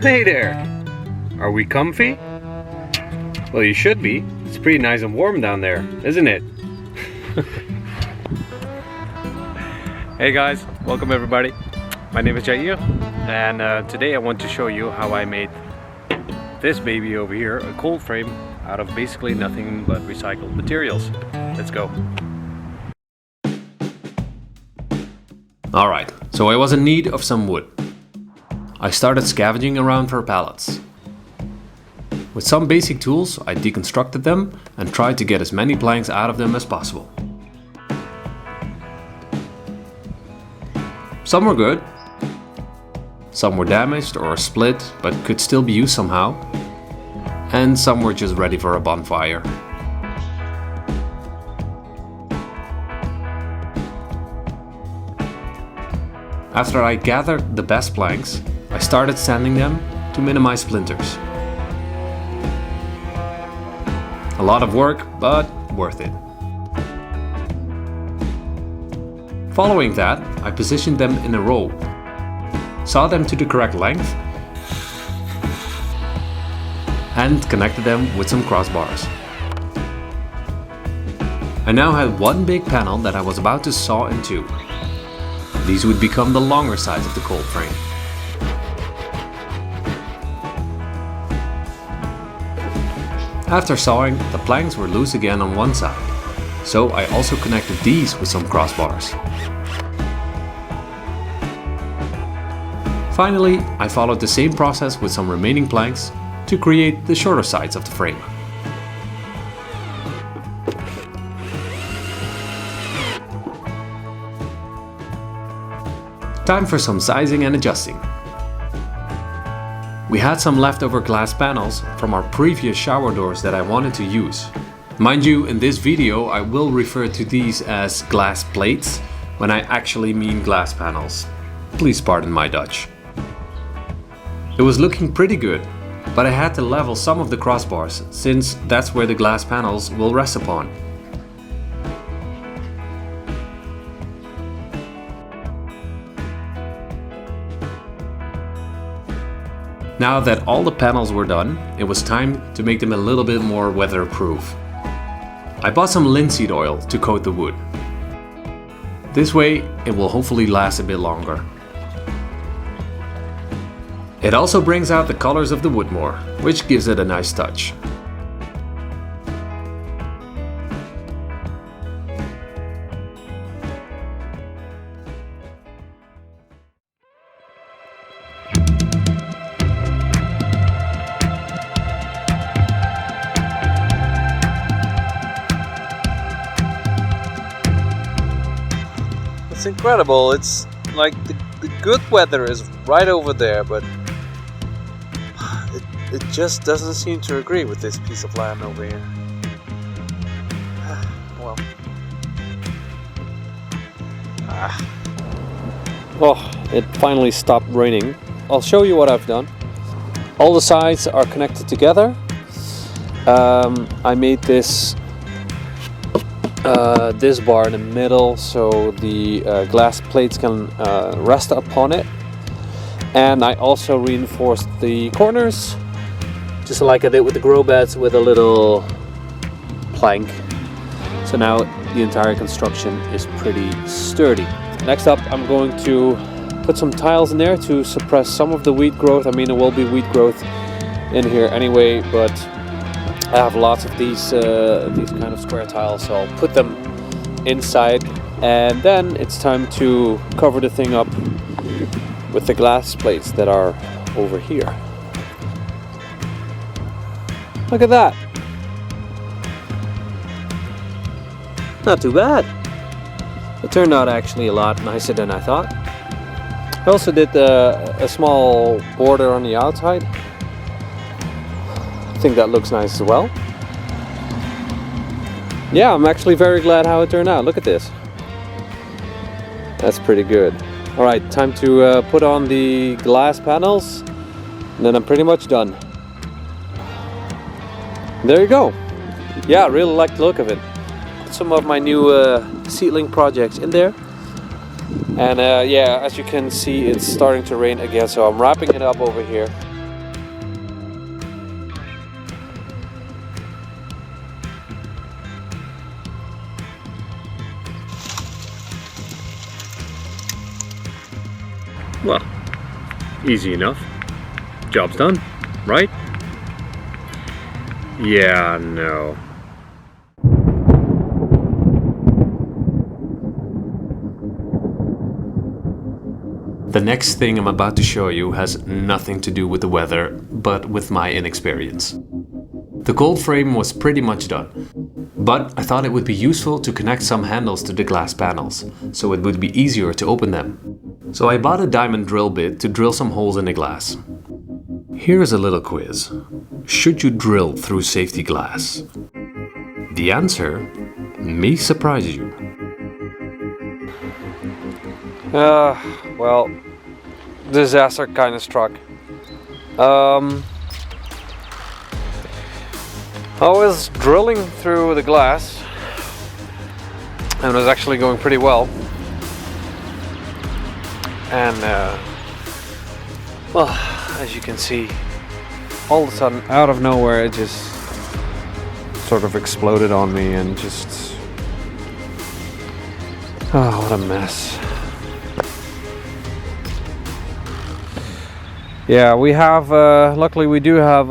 Hey there! Are we comfy? Well, you should be. It's pretty nice and warm down there, isn't it? Hey guys, welcome everybody. My name is Jair, and today I want to show you how I made this baby over here, a cold frame, out of basically nothing but recycled materials. Let's go. Alright, so I was in need of some wood. I started scavenging around for pallets. With some basic tools, I deconstructed them and tried to get as many planks out of them as possible. Some were good, some were damaged or split but could still be used somehow, and some were just ready for a bonfire. After I gathered the best planks, I started sanding them to minimize splinters. A lot of work, but worth it. Following that, I positioned them in a row, saw them to the correct length, and connected them with some crossbars. I now had one big panel that I was about to saw in two. These would become the longer sides of the cold frame. After sawing, the planks were loose again on one side, so I also connected these with some crossbars. Finally, I followed the same process with some remaining planks to create the shorter sides of the frame. Time for some sizing and adjusting. We had some leftover glass panels from our previous shower doors that I wanted to use. Mind you, in this video I will refer to these as glass plates when I actually mean glass panels. Please pardon my Dutch. It was looking pretty good, but I had to level some of the crossbars since that's where the glass panels will rest upon. Now that all the panels were done, it was time to make them a little bit more weatherproof. I bought some linseed oil to coat the wood. This way it will hopefully last a bit longer. It also brings out the colors of the wood more, which gives it a nice touch. It's incredible. It's like the good weather is right over there, but it just doesn't seem to agree with this piece of land over here. Well. Oh, it finally stopped raining. I'll show you what I've done. All the sides are connected together. I made this bar in the middle so the glass plates can rest upon it, and I also reinforced the corners just like I did with the grow beds with a little plank. So now the entire construction is pretty sturdy. Next up, I'm going to put some tiles in there to suppress some of the weed growth. I mean, there will be weed growth in here anyway, but I have lots of these kind of square tiles, so I'll put them inside, and then it's time to cover the thing up with the glass plates that are over here. Look at that! Not too bad. It turned out actually a lot nicer than I thought. I also did a small border on the outside. I think that looks nice as well. Yeah, I'm actually very glad how it turned out. Look at this. That's pretty good. Alright, time to put on the glass panels, and then I'm pretty much done. There you go. Yeah, I really like the look of it. Put some of my new seedling projects in there. And yeah, as you can see, it's starting to rain again, so I'm wrapping it up over here. Well, easy enough. Job's done, right? Yeah, no. The next thing I'm about to show you has nothing to do with the weather, but with my inexperience. The cold frame was pretty much done, but I thought it would be useful to connect some handles to the glass panels, so it would be easier to open them. So I bought a diamond drill bit to drill some holes in the glass. Here's a little quiz. Should you drill through safety glass? The answer may surprise you. Well, disaster kind of struck. I was drilling through the glass and it was actually going pretty well. And, well, as you can see, all of a sudden, out of nowhere, it just sort of exploded on me and just... Oh, what a mess. Yeah, we have, luckily we do have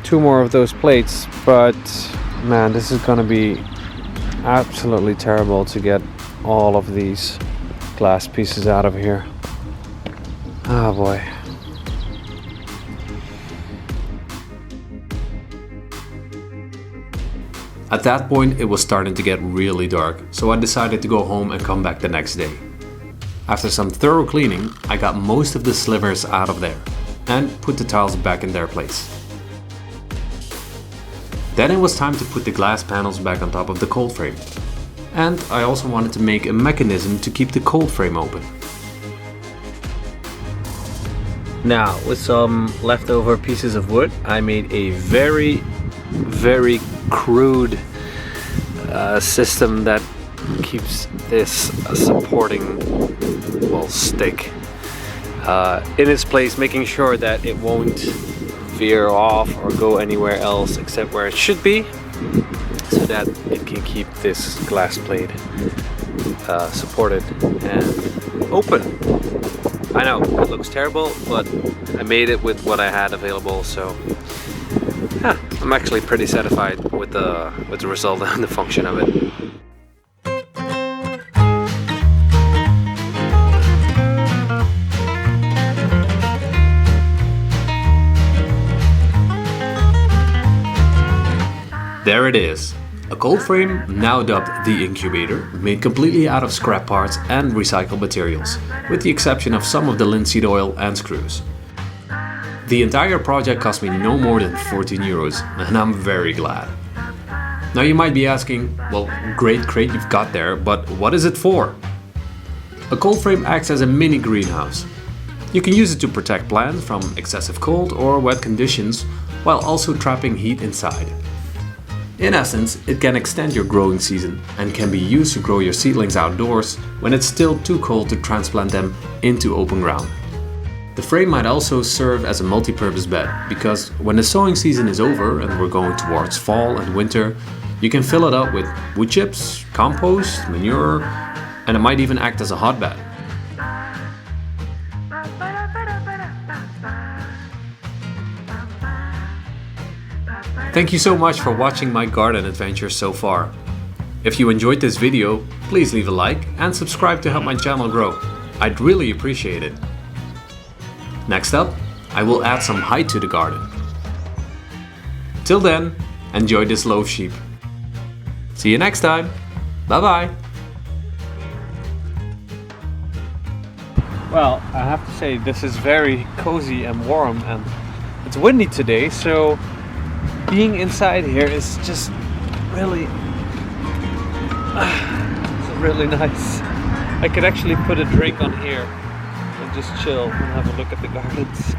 2 more of those plates, but man, this is gonna be absolutely terrible to get all of these glass pieces out of here. Oh boy. At that point, it was starting to get really dark, so I decided to go home and come back the next day. After some thorough cleaning, I got most of the slivers out of there and put the tiles back in their place. Then it was time to put the glass panels back on top of the cold frame. And I also wanted to make a mechanism to keep the cold frame open. Now, with some leftover pieces of wood, I made a very crude system that keeps this supporting, well, stick in its place, making sure that it won't veer off or go anywhere else except where it should be, so that it can keep this glass plate supported and open. I know, it looks terrible, but I made it with what I had available, so yeah, I'm actually pretty satisfied with the result and the function of it. There it is, a cold frame now dubbed the Incubator, made completely out of scrap parts and recycled materials, with the exception of some of the linseed oil and screws. The entire project cost me no more than 14 euros, and I'm very glad. Now you might be asking, well, great crate you've got there, but what is it for? A cold frame acts as a mini greenhouse. You can use it to protect plants from excessive cold or wet conditions, while also trapping heat inside. In essence, it can extend your growing season and can be used to grow your seedlings outdoors when it's still too cold to transplant them into open ground. The frame might also serve as a multi-purpose bed, because when the sowing season is over and we're going towards fall and winter, you can fill it up with wood chips, compost, manure, and it might even act as a hotbed. Thank you so much for watching my garden adventure so far. If you enjoyed this video, please leave a like and subscribe to help my channel grow. I'd really appreciate it. Next up, I will add some height to the garden. Till then, enjoy this loaf sheep. See you next time. Bye bye. Well, I have to say this is very cozy and warm, and it's windy today, so being inside here is just really nice. I could actually put a drink on here and just chill and have a look at the gardens.